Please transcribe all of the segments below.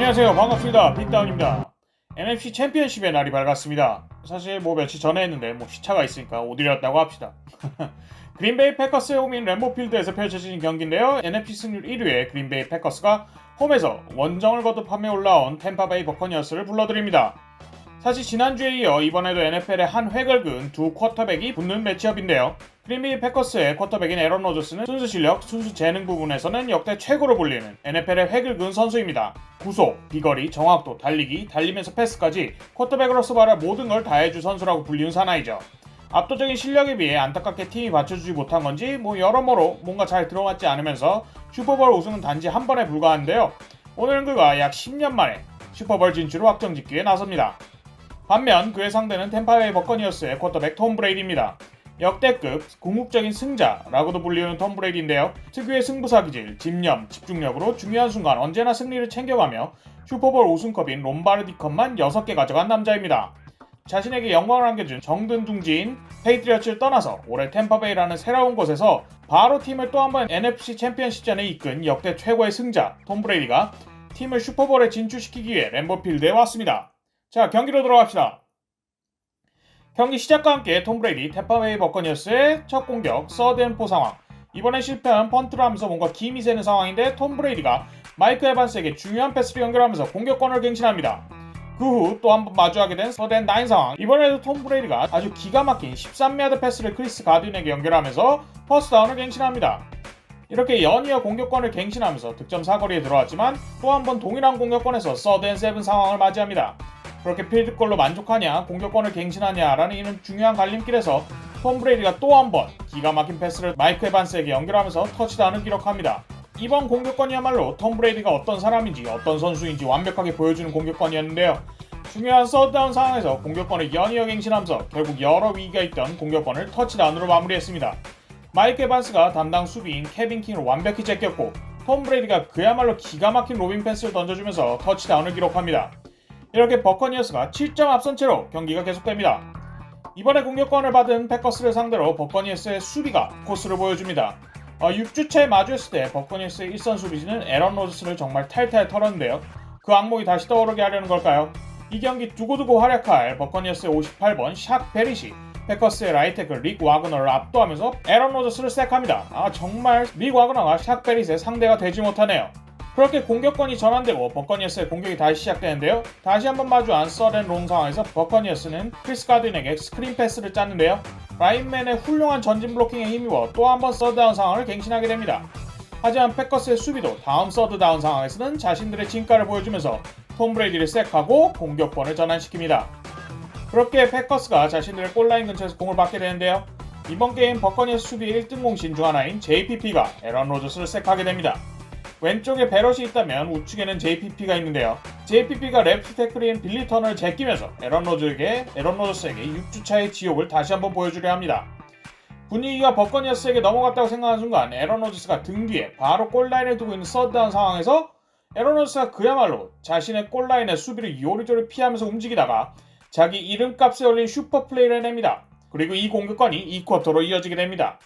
안녕하세요. 반갑습니다. 빗다운입니다. NFC 챔피언십의 날이 밝았습니다. 사실 며칠 전에 했는데 시차가 있으니까 못 이뤘다고 합시다. 그린베이 패커스의 홈인 램보필드에서 펼쳐진 경기인데요. NFC 승률 1위의 그린베이 패커스가 홈에서 원정을 거듭하며 올라온 템파베이 버커니어스를 불러드립니다. 사실 지난주에 이어 이번에도 NFL의 한 획을 그은 두 쿼터백이 붙는 매치업인데요. 그린베이 패커스의 쿼터백인 에런 로저스는 순수 실력, 순수 재능 부분에서는 역대 최고로 불리는 NFL의 획을 그은 선수입니다. 구속, 비거리, 정확도, 달리기, 달리면서 패스까지 쿼터백으로서 말할 모든 걸 다해줄 선수라고 불리는 사나이죠. 압도적인 실력에 비해 안타깝게 팀이 받쳐주지 못한 건지 여러모로 뭔가 잘 들어맞지 않으면서 슈퍼볼 우승은 단지 한 번에 불과한데요. 오늘은 그가 약 10년 만에 슈퍼볼 진출을 확정짓기에 나섭니다. 반면 그의 상대는 템파베이 버커니어스의 쿼터백 톰 브레이디입니다. 역대급 궁극적인 승자라고도 불리는 톰 브레이디인데요. 특유의 승부사 기질, 집념, 집중력으로 중요한 순간 언제나 승리를 챙겨가며 슈퍼볼 우승컵인 롬바르디컵만 6개 가져간 남자입니다. 자신에게 영광을 안겨준 정든 둥지인 페이트리어츠를 떠나서 올해 템파베이라는 새로운 곳에서 바로 팀을 또 한 번 NFC 챔피언십전에 이끈 역대 최고의 승자 톰 브레이디가 팀을 슈퍼볼에 진출시키기 위해 램보필드에 왔습니다. 자, 경기로 들어갑시다. 경기 시작과 함께 톰 브레이디 템파베이 버커니어스의 첫 공격 서드앤포 상황. 이번엔 실패한 펀트를 하면서 뭔가 김이 새는 상황인데 톰 브레이디가 마이크 에반스에게 중요한 패스를 연결하면서 공격권을 갱신합니다. 그 후 또 한 번 마주하게 된 서드앤9 상황. 이번에도 톰 브레이디가 아주 기가 막힌 13야드 패스를 크리스 가든에게 연결하면서 퍼스트다운을 갱신합니다. 이렇게 연이어 공격권을 갱신하면서 득점 사거리에 들어왔지만 또 한 번 동일한 공격권에서 서드앤7 상황을 맞이합니다. 그렇게 필드골로 만족하냐 공격권을 갱신하냐라는 이는 중요한 갈림길에서 톰 브레이디가 또 한 번 기가 막힌 패스를 마이크 에반스에게 연결하면서 터치다운을 기록합니다. 이번 공격권이야말로 톰 브레이디가 어떤 사람인지 어떤 선수인지 완벽하게 보여주는 공격권이었는데요. 중요한 서드다운 상황에서 공격권을 연이어 갱신하면서 결국 여러 위기가 있던 공격권을 터치다운으로 마무리했습니다. 마이크 에반스가 담당 수비인 케빈 킹을 완벽히 제꼈고 톰 브레이디가 그야말로 기가 막힌 로빙 패스를 던져주면서 터치다운을 기록합니다. 이렇게 버커니어스가 7점 앞선 채로 경기가 계속됩니다. 이번에 공격권을 받은 패커스를 상대로 버커니어스의 수비가 코스를 보여줍니다. 6주차에 마주했을 때 버커니어스의 일선 수비진은 에런 로저스를 정말 탈탈 털었는데요. 그 악몽이 다시 떠오르게 하려는 걸까요? 이 경기 두고두고 활약할 버커니어스의 58번 샥 베리시 패커스의 라이트 태클 릭 와그너를 압도하면서 에런 로저스를 쌔합니다. 정말 릭 와그너가 샥 베리시의 상대가 되지 못하네요. 그렇게 공격권이 전환되고 버커니어스의 공격이 다시 시작되는데요. 다시 한번 마주한 서드앤롱 상황에서 버커니어스는 크리스 가든에게 스크린 패스를 짰는데요. 라인맨의 훌륭한 전진 블로킹에 힘입어 또 한 번 서드다운 상황을 갱신하게 됩니다. 하지만 패커스의 수비도 다음 서드다운 상황에서는 자신들의 진가를 보여주면서 톰 브레이디를 쌔하고 공격권을 전환시킵니다. 그렇게 패커스가 자신들의 골라인 근처에서 공을 받게 되는데요. 이번 게임 버커니어스 수비 1등 공신 중 하나인 JPP가 에런 로저스를 쌔하게 됩니다. 왼쪽에 베럿이 있다면 우측에는 JPP가 있는데요. JPP가 레프트 태클인 빌리 터널을 제끼면서 에런 로저스에게 6주차의 지옥을 다시 한번 보여주려 합니다. 분위기가 버커니어스에게 넘어갔다고 생각하는 순간 에런 로저스가 등 뒤에 바로 골라인을 두고 있는 서드다운 상황에서 에런 로저스가 그야말로 자신의 골라인의 수비를 요리조리 피하면서 움직이다가 자기 이름값에 올린 슈퍼플레이를 해냅니다. 그리고 이 공격권이 2쿼터로 이어지게 됩니다.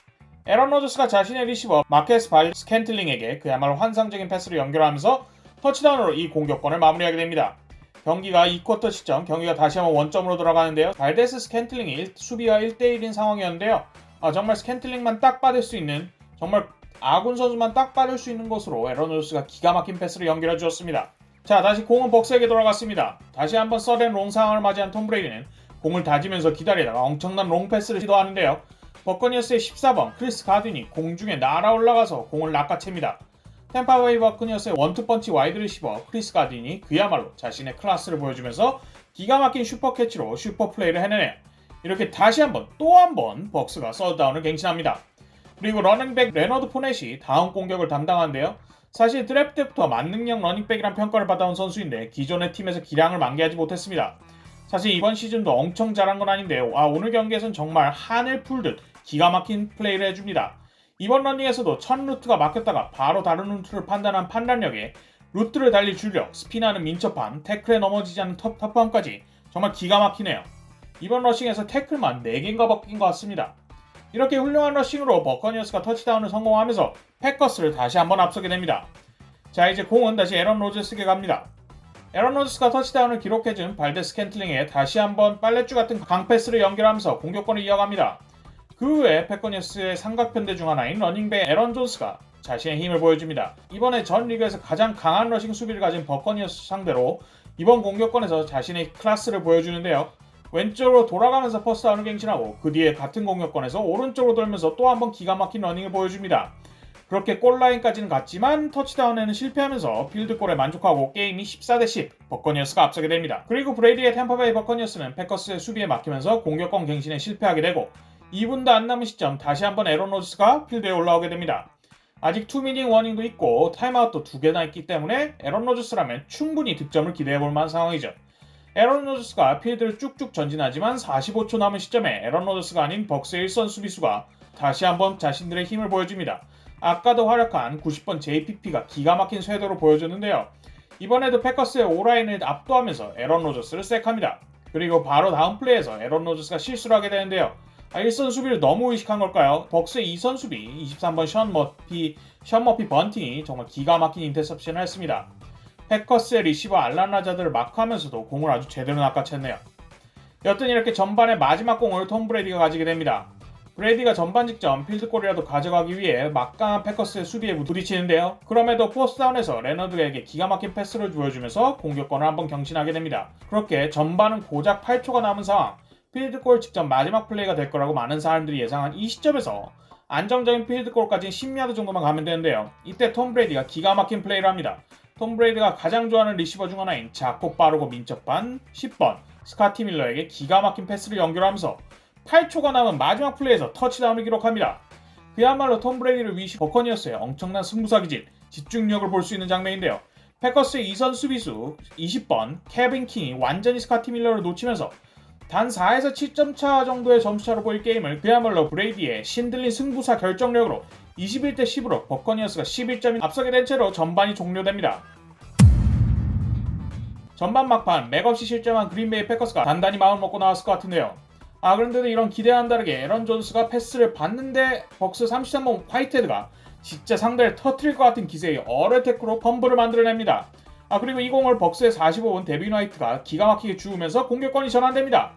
에런 로저스가 자신의 리시버 마케스 발 스캔틀링에게 그야말로 환상적인 패스를 연결하면서 터치다운으로 이 공격권을 마무리하게 됩니다. 경기가 2쿼터 시점 경기가 다시 한번 원점으로 돌아가는데요. 발데스 스캔틀링이 수비와 1대1인 상황이었는데요. 정말 스캔틀링만 딱 받을 수 있는 정말 아군 선수만 딱 받을 수 있는 곳으로 에런 로저스가 기가 막힌 패스를 연결해 주었습니다. 자, 다시 공은 벅스에게 돌아갔습니다. 다시 한번 서드앤롱 상황을 맞이한 톰 브레이디는 공을 다지면서 기다리다가 엄청난 롱 패스를 시도하는데요. 버커니어스의 14번 크리스 가든이 공중에 날아 올라가서 공을 낚아챕니다. 템파베이 버커니어스의 원투펀치 와이드 리시버 크리스 가든이 그야말로 자신의 클래스를 보여주면서 기가 막힌 슈퍼캐치로 슈퍼플레이를 해내네요. 이렇게 다시 한번 또 한 번 벅스가 서드다운을 갱신합니다. 그리고 러닝백 레너드 포넷이 다음 공격을 담당하는데요. 사실 드래프트 때부터 만능형 러닝백이란 평가를 받아온 선수인데 기존의 팀에서 기량을 만개하지 못했습니다. 사실 이번 시즌도 엄청 잘한 건 아닌데요. 오늘 경기에서는 정말 하늘 풀듯 기가 막힌 플레이를 해줍니다. 이번 러닝에서도 첫 루트가 막혔다가 바로 다른 루트를 판단한 판단력에 루트를 달리 줄력, 스피나는 민첩함, 태클에 넘어지지 않는 터프함까지 정말 기가 막히네요. 이번 러싱에서 태클만 4개인가 벗긴 것 같습니다. 이렇게 훌륭한 러싱으로 버커니어스가 터치다운을 성공하면서 패커스를 다시 한번 앞서게 됩니다. 자, 이제 공은 다시 에런 로저스에게 갑니다. 에런 로저스가 터치다운을 기록해준 발데스 캔틀링에 다시 한번 빨랫줄 같은 강패스를 연결하면서 공격권을 이어갑니다. 그 후에 패커니어스의 삼각편대 중 하나인 러닝백 에런 존스가 자신의 힘을 보여줍니다. 이번에 전 리그에서 가장 강한 러싱 수비를 가진 버커니어스 상대로 이번 공격권에서 자신의 클래스를 보여주는데요. 왼쪽으로 돌아가면서 퍼스트다운을 갱신하고 그 뒤에 같은 공격권에서 오른쪽으로 돌면서 또 한번 기가 막힌 러닝을 보여줍니다. 그렇게 골라인까지는 갔지만 터치다운에는 실패하면서 필드골에 만족하고 게임이 14대10 버커니어스가 앞서게 됩니다. 그리고 브레이디의 템파베이 버커니어스는 패커스의 수비에 막히면서 공격권 갱신에 실패하게 되고 2분도 안 남은 시점 다시 한번 에런 로저스가 필드에 올라오게 됩니다. 아직 2미닝 워닝도 있고 타임아웃도 2개나 있기 때문에 에런 로저스라면 충분히 득점을 기대해볼 만한 상황이죠. 에런 로저스가 필드를 쭉쭉 전진하지만 45초 남은 시점에 에런 로저스가 아닌 벅스의 일선 수비수가 다시 한번 자신들의 힘을 보여줍니다. 아까도 활약한 90번 JPP가 기가 막힌 쇄도로 보여줬는데요. 이번에도 패커스의 오라인을 압도하면서 에런 로저스를 쐐합니다. 그리고 바로 다음 플레이에서 에런 로저스가 실수를 하게 되는데요. 1선 수비를 너무 의식한 걸까요? 벅스의 2선 수비 23번 션 머피 번팅이 정말 기가 막힌 인터셉션을 했습니다. 패커스의 리시버 알란 라자드를 마크하면서도 공을 아주 제대로 낚아챘네요. 여튼 이렇게 전반의 마지막 공을 톰 브레이디가 가지게 됩니다. 브레이디가 전반 직전 필드골이라도 가져가기 위해 막강한 패커스의 수비에 부딪히는데요. 그럼에도 포스트다운에서 레너드에게 기가 막힌 패스를 보여주면서 공격권을 한번 경신하게 됩니다. 그렇게 전반은 고작 8초가 남은 상황, 필드골 직전 마지막 플레이가 될 거라고 많은 사람들이 예상한 이 시점에서 안정적인 필드골까지 10야드 정도만 가면 되는데요. 이때 톰 브레이디가 기가 막힌 플레이를 합니다. 톰 브레이디가 가장 좋아하는 리시버 중 하나인 작고 빠르고 민첩한 10번 스카티 밀러에게 기가 막힌 패스를 연결하면서 8초가 남은 마지막 플레이에서 터치다운을 기록합니다. 그야말로 톰 브레이디를 위시 버커니어스의 엄청난 승부사 기질, 집중력을 볼 수 있는 장면인데요. 패커스의 2선 수비수 20번 케빈 킹이 완전히 스카티 밀러를 놓치면서 단 4에서 7점 차 정도의 점수차로 보일 게임을 그야말로 브레이디의 신들린 승부사 결정력으로 21대10으로 버커니어스가 11점이 앞서게 된 채로 전반이 종료됩니다. 전반 막판 맥없이 실점한 그린베이 패커스가 단단히 마음 먹고 나왔을 것 같은데요. 그런데도 이런 기대와는 다르게 에런 존스가 패스를 받는데 벅스 33번 화이트헤드가 진짜 상대를 터트릴 것 같은 기세의 어뢰테크로 펌블을 만들어냅니다. 그리고 이 공을 벅스의 45번 데빈 화이트가 기가 막히게 주우면서 공격권이 전환됩니다.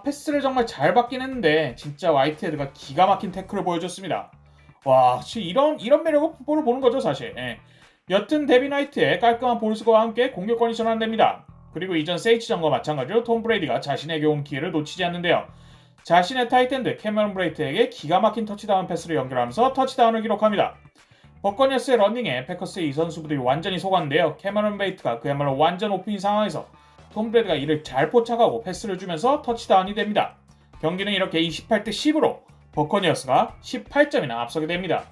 패스를 정말 잘 받긴 했는데 진짜 화이트헤드가 기가 막힌 태클을 보여줬습니다. 와, 이런 매력을 풋볼을 보는 거죠 사실. 여튼 데빈 화이트의 깔끔한 볼스거와 함께 공격권이 전환됩니다. 그리고 이전 세이치전과 마찬가지로 톰 브레이디가 자신에게 온 기회를 놓치지 않는데요. 자신의 타이트엔드 캐머런 브레이트에게 기가 막힌 터치다운 패스를 연결하면서 터치다운을 기록합니다. 버커니어스의 러닝에 패커스의 2선 수비들이 완전히 속았는데요. 캐머런 브레이트가 그야말로 완전 오픈인 상황에서 톰 브레이디가 이를 잘 포착하고 패스를 주면서 터치다운이 됩니다. 경기는 이렇게 28대10으로 버커니어스가 18점이나 앞서게 됩니다.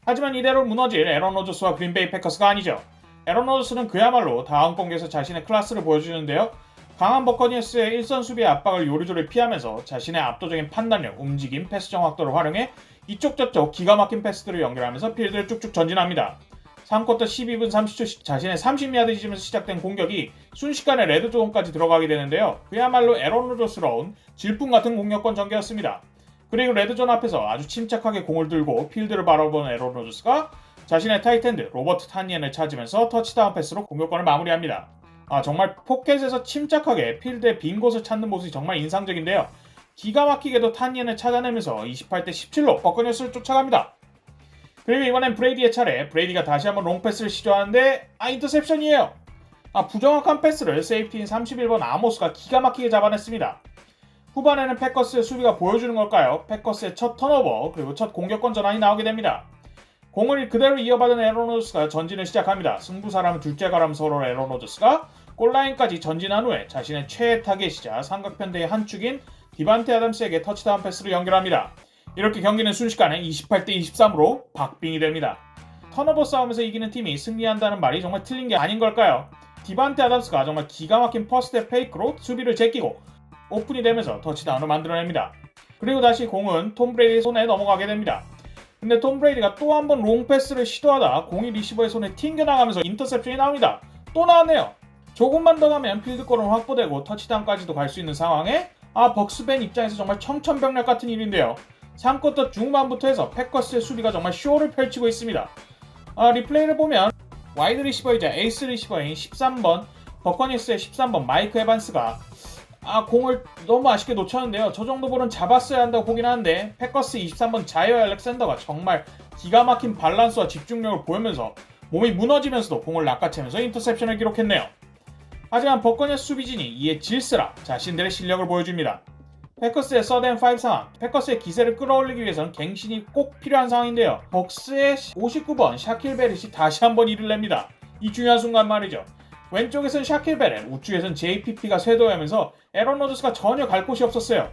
하지만 이대로 무너질 에런 로저스와 그린베이 패커스가 아니죠. 에런 로저스는 그야말로 다음 경기에서 자신의 클래스를 보여주는데요. 강한 버커니어스의 일선 수비의 압박을 요리조리 피하면서 자신의 압도적인 판단력, 움직임, 패스 정확도를 활용해 이쪽 저쪽 기가 막힌 패스들을 연결하면서 필드를 쭉쭉 전진합니다. 3쿼터 12분 30초 자신의 30야드 지점에서 시작된 공격이 순식간에 레드존까지 들어가게 되는데요. 그야말로 에런 로저스러운 질풍 같은 공격권 전개였습니다. 그리고 레드존 앞에서 아주 침착하게 공을 들고 필드를 바라보는 에런 로저스가 자신의 타이트엔드 로버트 탄니엔을 찾으면서 터치다운 패스로 공격권을 마무리합니다. 정말 포켓에서 침착하게 필드의 빈 곳을 찾는 모습이 정말 인상적인데요. 기가 막히게도 탄니엔을 찾아내면서 28대17로 버커니어스를 쫓아갑니다. 그리고 이번엔 브레이디의 차례. 브레이디가 다시 한번 롱패스를 시도하는데 인터셉션이에요. 부정확한 패스를 세이프티인 31번 아모스가 기가 막히게 잡아냈습니다. 후반에는 패커스의 수비가 보여주는 걸까요? 패커스의 첫 턴오버 그리고 첫 공격권 전환이 나오게 됩니다. 공을 그대로 이어받은 에런 로저스가 전진을 시작합니다. 승부사라면 둘째 가람 서로 에런 로저스가 골라인까지 전진한 후에 자신의 최애 타겟이자 삼각편대의 한 축인 디반테 아담스에게 터치다운 패스를 연결합니다. 이렇게 경기는 순식간에 28대23으로 박빙이 됩니다. 턴오버 싸움에서 이기는 팀이 승리한다는 말이 정말 틀린 게 아닌 걸까요? 디반테 아담스가 정말 기가 막힌 퍼스트 페이크로 수비를 제끼고 오픈이 되면서 터치다운을 만들어냅니다. 그리고 다시 공은 톰 브레이디 손에 넘어가게 됩니다. 근데 톰 브레이디가 또 한 번 롱패스를 시도하다 공이 리시버의 손에 튕겨나가면서 인터셉션이 나옵니다. 또 나왔네요. 조금만 더 가면 필드골은 확보되고 터치다운까지도 갈 수 있는 상황에 벅스 팬 입장에서 정말 청천벽력 같은 일인데요. 3쿼터 중반부터 해서 패커스의 수비가 정말 쇼를 펼치고 있습니다. 리플레이를 보면 와이드 리시버이자 에이스 리시버인 13번 버커니어스의 13번 마이크 에반스가 공을 너무 아쉽게 놓쳤는데요. 저 정도 볼은 잡았어야 한다고 보긴 하는데 패커스 23번 자이어 알렉산더가 정말 기가 막힌 밸런스와 집중력을 보이면서 몸이 무너지면서도 공을 낚아채면서 인터셉션을 기록했네요. 하지만 버커니어스 수비진이 이에 질쓰라 자신들의 실력을 보여줍니다. 패커스의 서드&5 상황, 패커스의 기세를 끌어올리기 위해서는 갱신이 꼭 필요한 상황인데요. 벅스의 59번 샤킬 베릿이 다시 한번 일을 냅니다. 이 중요한 순간 말이죠. 왼쪽에선 샤킬 베렛, 우측에선 JPP가 쇄도하면서 에런 로저스가 전혀 갈 곳이 없었어요.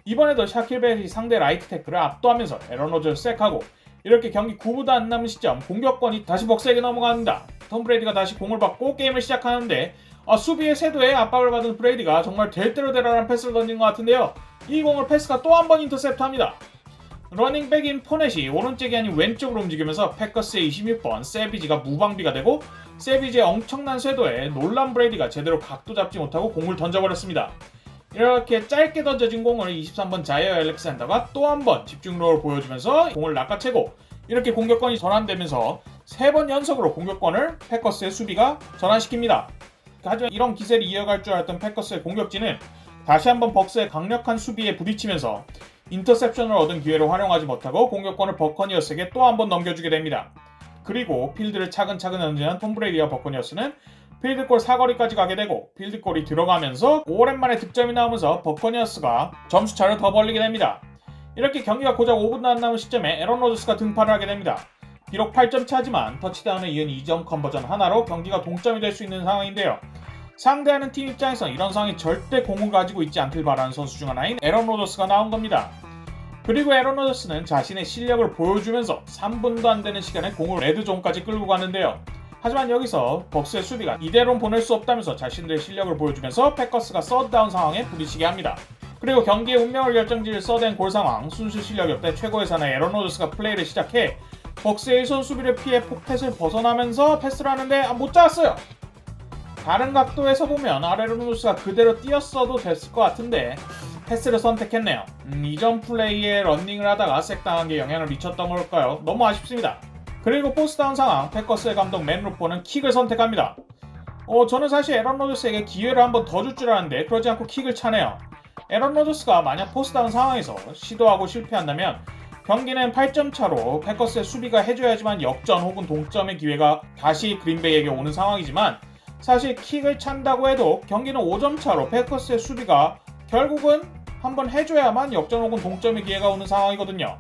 이번에도 샤킬 베렛이 상대 라이트 태클을 압도하면서 에런 로저를 쌔하고 이렇게 경기 9분도 안 남은 시점 공격권이 다시 벅스에게 넘어갑니다. 톰 브레이디가 다시 공을 받고 게임을 시작하는데 수비의 쇄도에 압박을 받은 브레이디가 정말 될 대로 되라는 패스를 던진 것 같은데요. 이 공을 패스가 또 한 번 인터셉트합니다. 러닝백인 포넷이 오른쪽이 아닌 왼쪽으로 움직이면서 패커스의 26번 세비지가 무방비가 되고 세비지의 엄청난 쇄도에 놀란 브레이디가 제대로 각도 잡지 못하고 공을 던져버렸습니다. 이렇게 짧게 던져진 공을 23번 자이어 알렉산더가 또 한 번 집중력을 보여주면서 공을 낚아채고 이렇게 공격권이 전환되면서 3번 연속으로 공격권을 패커스의 수비가 전환시킵니다. 하지만 이런 기세를 이어갈 줄 알았던 패커스의 공격진은 다시 한번 벅스의 강력한 수비에 부딪히면서 인터셉션을 얻은 기회를 활용하지 못하고 공격권을 버커니어스에게 또 한 번 넘겨주게 됩니다. 그리고 필드를 차근차근 전진한 톰 브레이디와 버커니어스는 필드골 사거리까지 가게 되고 필드골이 들어가면서 오랜만에 득점이 나오면서 버커니어스가 점수차를 더 벌리게 됩니다. 이렇게 경기가 고작 5분도 안 남은 시점에 에런 로저스가 등판을 하게 됩니다. 비록 8점 차지만 터치다운에 이은 2점 컨버전 하나로 경기가 동점이 될 수 있는 상황인데요. 상대하는 팀 입장에선 이런 상황이 절대 공을 가지고 있지 않길 바라는 선수 중 하나인 에런 로저스가 나온 겁니다. 그리고 에런 로저스는 자신의 실력을 보여주면서 3분도 안 되는 시간에 공을 레드존까지 끌고 가는데요. 하지만 여기서 벅스의 수비가 이대로는 보낼 수 없다면서 자신들의 실력을 보여주면서 패커스가 서드다운 상황에 부딪히게 합니다. 그리고 경기의 운명을 결정지을 서드앤골 상황, 순수 실력 역대 최고의 사나이 에런 로저스가 플레이를 시작해 벅스의 1손 수비를 피해 포켓을 벗어나면서 패스를 하는데 못 잡았어요. 다른 각도에서 보면 에런 로저스가 그대로 뛰었어도 됐을 것 같은데 패스를 선택했네요. 이전 플레이에 런닝을 하다가 색당한 게 영향을 미쳤던 걸까요? 너무 아쉽습니다. 그리고 포스다운 상황, 패커스의 감독 맨 루퍼는 킥을 선택합니다. 저는 사실 에런 로저스에게 기회를 한번 더 줄 줄 알았는데 그러지 않고 킥을 차네요. 에런 로저스가 만약 포스다운 상황에서 시도하고 실패한다면 경기는 8점 차로 패커스의 수비가 해줘야지만 역전 혹은 동점의 기회가 다시 그린베이에게 오는 상황이지만 사실 킥을 찬다고 해도 경기는 5점 차로 패커스의 수비가 결국은 한번 해줘야만 역전 혹은 동점의 기회가 오는 상황이거든요.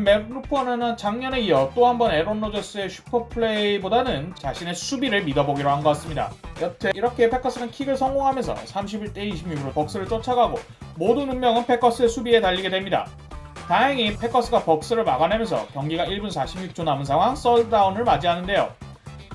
맥 루퍼는 작년에 이어 또 한 번 에런 로저스의 슈퍼플레이보다는 자신의 수비를 믿어보기로 한 것 같습니다. 여튼 이렇게 패커스는 킥을 성공하면서 31대 26으로 벅스를 쫓아가고 모든 운명은 패커스의 수비에 달리게 됩니다. 다행히 패커스가 벅스를 막아내면서 경기가 1분 46초 남은 상황 서드다운을 맞이하는데요.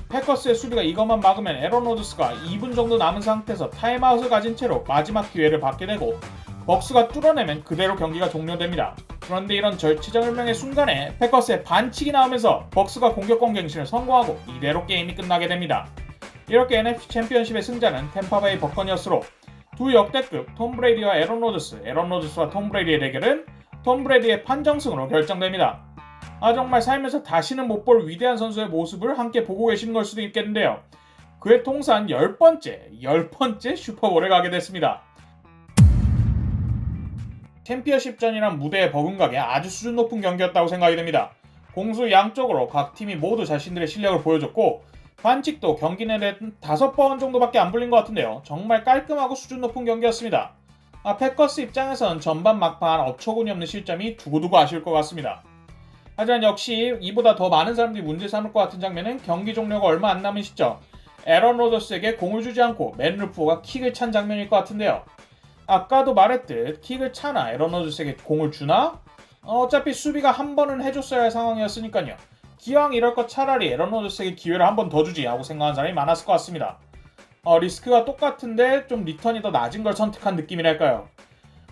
패커스의 수비가 이것만 막으면 에런 로저스가 2분 정도 남은 상태에서 타임아웃을 가진 채로 마지막 기회를 받게 되고 벅스가 뚫어내면 그대로 경기가 종료됩니다. 그런데 이런 절체절명의 순간에 패커스의 반칙이 나오면서 벅스가 공격권 갱신을 성공하고 이대로 게임이 끝나게 됩니다. 이렇게 NFC 챔피언십의 승자는 템파베이 버커니어스로 두 역대급 톰 브레이디와 에런 로저스와 톰 브레이디의 대결은 톰 브레이디의 판정승으로 결정됩니다. 정말 살면서 다시는 못 볼 위대한 선수의 모습을 함께 보고 계시는 걸 수도 있겠는데요. 그의 통산 10번째 슈퍼볼에 가게 됐습니다. 챔피언십전이란 무대에 버금가게 아주 수준 높은 경기였다고 생각이 됩니다. 공수 양쪽으로 각 팀이 모두 자신들의 실력을 보여줬고 반칙도 경기 내내 5번 정도밖에 안 불린 것 같은데요. 정말 깔끔하고 수준 높은 경기였습니다. 패커스 입장에선 전반 막판 어처구니 없는 실점이 두고두고 아쉬울 것 같습니다. 하지만 역시 이보다 더 많은 사람들이 문제 삼을 것 같은 장면은 경기 종료가 얼마 안 남은 시점 에런 로저스에게 공을 주지 않고 맨 루프가 킥을 찬 장면일 것 같은데요. 아까도 말했듯 킥을 차나 에런 로저스에게 공을 주나? 어차피 수비가 한 번은 해줬어야 할 상황이었으니까요. 기왕 이럴 것 차라리 에런 로저스에게 기회를 한 번 더 주지 하고 생각하는 사람이 많았을 것 같습니다. 리스크가 똑같은데 좀 리턴이 더 낮은 걸 선택한 느낌이랄까요.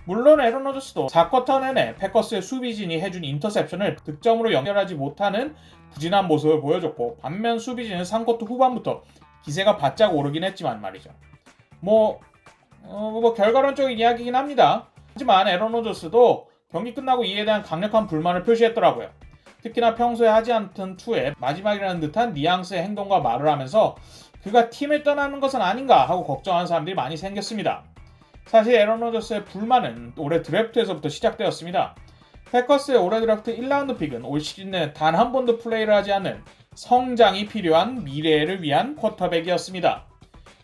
물론 에런 로저스도 4쿼터 내내 패커스의 수비진이 해준 인터셉션을 득점으로 연결하지 못하는 부진한 모습을 보여줬고 반면 수비진은 3쿼터 후반부터 기세가 바짝 오르긴 했지만 말이죠. 결과론적인 이야기이긴 합니다. 하지만 에런 로저스도 경기 끝나고 이에 대한 강력한 불만을 표시했더라고요. 특히나 평소에 하지 않던 투의 마지막이라는 듯한 뉘앙스의 행동과 말을 하면서 그가 팀을 떠나는 것은 아닌가 하고 걱정하는 사람들이 많이 생겼습니다. 사실 에런 로저스의 불만은 올해 드래프트에서부터 시작되었습니다. 패커스의 올해 드래프트 1라운드 픽은 올 시즌 내 단 한 번도 플레이를 하지 않는 성장이 필요한 미래를 위한 쿼터백이었습니다.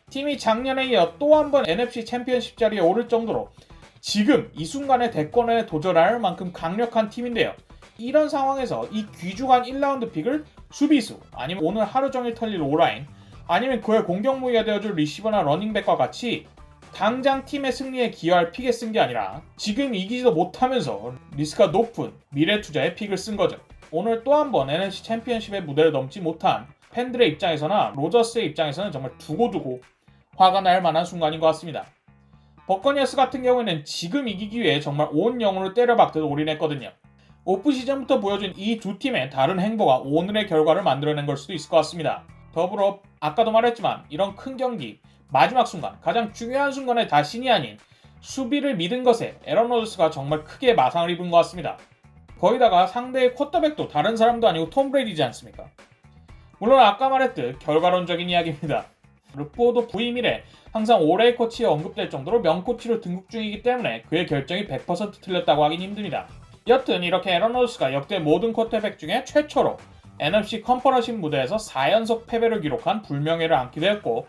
팀이 작년에 이어 또 한 번 NFC 챔피언십 자리에 오를 정도로 지금 이 순간에 대권에 도전할 만큼 강력한 팀인데요. 이런 상황에서 이 귀중한 1라운드 픽을 수비수, 아니면 오늘 하루 종일 털릴 오라인, 아니면 그의 공격 무기가 되어줄 리시버나 러닝백과 같이 당장 팀의 승리에 기여할 픽에 쓴 게 아니라 지금 이기지도 못하면서 리스크가 높은 미래 투자의 픽을 쓴 거죠. 오늘 또 한 번 NFC 챔피언십의 무대를 넘지 못한 팬들의 입장에서나 로저스의 입장에서는 정말 두고두고 화가 날 만한 순간인 것 같습니다. 버커니어스 같은 경우에는 지금 이기기 위해 정말 온 영혼을 때려박듯 올인했거든요. 오프 시즌부터 보여준 이 두 팀의 다른 행보가 오늘의 결과를 만들어낸 걸 수도 있을 것 같습니다. 더불어 아까도 말했지만 이런 큰 경기 마지막 순간, 가장 중요한 순간에 자신이 아닌 수비를 믿은 것에 에런 로저스가 정말 크게 마상을 입은 것 같습니다. 거기다가 상대의 쿼터백도 다른 사람도 아니고 톰 브레이디지 않습니까? 물론 아까 말했듯 결과론적인 이야기입니다. 르포도 부임 이래 항상 올해의 코치에 언급될 정도로 명코치로 등극 중이기 때문에 그의 결정이 100% 틀렸다고 하긴 힘듭니다. 여튼 이렇게 에런 로저스가 역대 모든 쿼터백 중에 최초로 NFC 컨퍼런스 무대에서 4연속 패배를 기록한 불명예를 안게 되었고,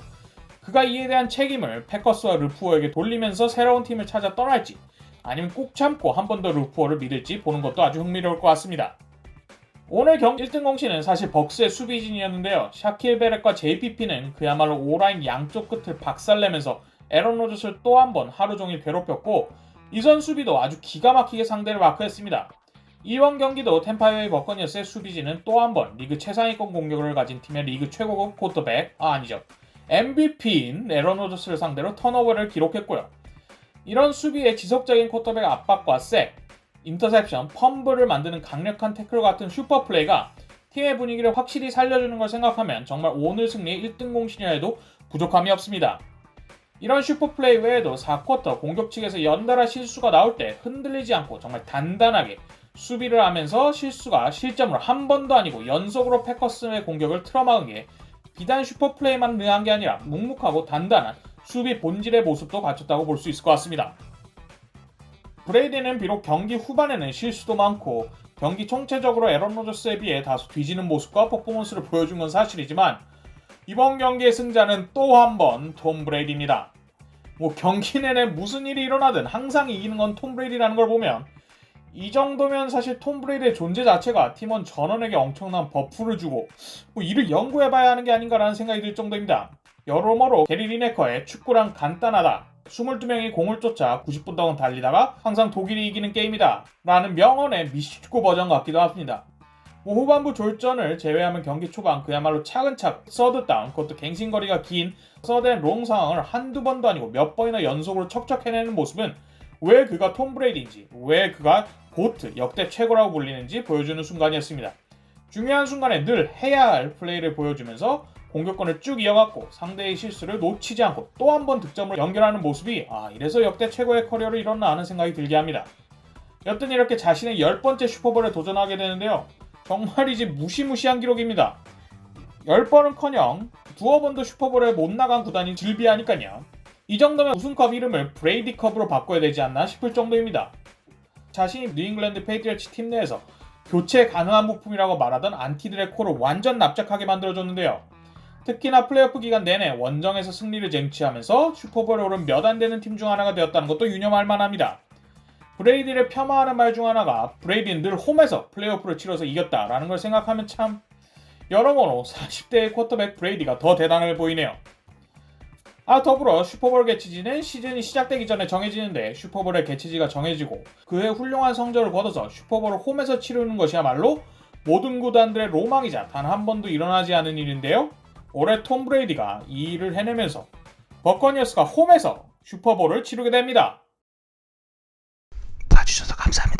그가 이에 대한 책임을 패커스와 르푸어에게 돌리면서 새로운 팀을 찾아 떠날지 아니면 꾹 참고 한 번 더 르푸어를 믿을지 보는 것도 아주 흥미로울 것 같습니다. 오늘 경기 1등 공신은 사실 벅스의 수비진이었는데요. 샤킬 베렛과 JPP는 그야말로 오라인 양쪽 끝을 박살내면서 에런 로저스를 또 한 번 하루 종일 괴롭혔고, 이선 수비도 아주 기가 막히게 상대를 마크했습니다. 이번 경기도 템파베이 버커니어스의 수비진은 또 한 번 리그 최상위권 공격을 가진 팀의 리그 최고급 쿼터백, MVP인 에런 로저스를 상대로 턴오버를 기록했고요. 이런 수비의 지속적인 쿼터백 압박과 색, 인터셉션, 펌블을 만드는 강력한 태클 같은 슈퍼플레이가 팀의 분위기를 확실히 살려주는 걸 생각하면 정말 오늘 승리의 1등 공신이라 해도 부족함이 없습니다. 이런 슈퍼플레이 외에도 4쿼터 공격 측에서 연달아 실수가 나올 때 흔들리지 않고 정말 단단하게 수비를 하면서 실점으로 한 번도 아니고 연속으로 패커스의 공격을 틀어막은 게 비단 슈퍼플레이만 능한 게 아니라 묵묵하고 단단한 수비 본질의 모습도 갖췄다고 볼 수 있을 것 같습니다. 브레이디는 비록 경기 후반에는 실수도 많고 경기 총체적으로 에런 로저스에 비해 다소 뒤지는 모습과 퍼포먼스를 보여준 건 사실이지만 이번 경기의 승자는 또 한 번 톰 브레이디입니다. 경기 내내 무슨 일이 일어나든 항상 이기는 건 톰 브레이디라는 걸 보면 이 정도면 사실 톰 브레이디의 존재 자체가 팀원 전원에게 엄청난 버프를 주고 이를 연구해봐야 하는 게 아닌가라는 생각이 들 정도입니다. 여러모로 게리 리네커의 축구랑 간단하다, 22명이 공을 쫓아 90분 동안 달리다가 항상 독일이 이기는 게임이다 라는 명언의 미식축구 버전 같기도 합니다. 후반부 졸전을 제외하면 경기 초반 그야말로 차근차근 서드 다운, 그것도 갱신거리가 긴 서드앤롱 상황을 한두 번도 아니고 몇 번이나 연속으로 척척 해내는 모습은 왜 그가 톰 브레이디인지, 왜 그가 고트, 역대 최고라고 불리는지 보여주는 순간이었습니다. 중요한 순간에 늘 해야 할 플레이를 보여주면서 공격권을 쭉 이어갔고 상대의 실수를 놓치지 않고 또 한 번 득점으로 연결하는 모습이 이래서 역대 최고의 커리어를 이뤘나 하는 생각이 들게 합니다. 여튼 이렇게 자신의 10번째 슈퍼볼에 도전하게 되는데요. 정말이지 무시무시한 기록입니다. 10번은커녕 두어 번도 슈퍼볼에 못 나간 구단이 질비하니까요. 이 정도면 우승컵 이름을 브레이디컵으로 바꿔야 되지 않나 싶을 정도입니다. 자신이 뉴잉글랜드 페이트리어츠 팀 내에서 교체 가능한 부품이라고 말하던 안티들의 코를 완전 납작하게 만들어줬는데요. 특히나 플레이오프 기간 내내 원정에서 승리를 쟁취하면서 슈퍼볼에 오른 몇 안 되는 팀 중 하나가 되었다는 것도 유념할 만합니다. 브레이디를 폄하하는 말 중 하나가 브레이디는 늘 홈에서 플레이오프를 치러서 이겼다라는 걸 생각하면 참 여러모로 40대의 쿼터백 브레이디가 더 대단해 보이네요. 더불어 슈퍼볼 개최지는 시즌이 시작되기 전에 정해지는데 슈퍼볼의 개최지가 정해지고 그의 훌륭한 성적을 거둬서 슈퍼볼을 홈에서 치르는 것이야말로 모든 구단들의 로망이자 단 한 번도 일어나지 않은 일인데요. 올해 톰 브레이디가 이 일을 해내면서 버커니어스가 홈에서 슈퍼볼을 치르게 됩니다. 봐주셔서 감사합니다.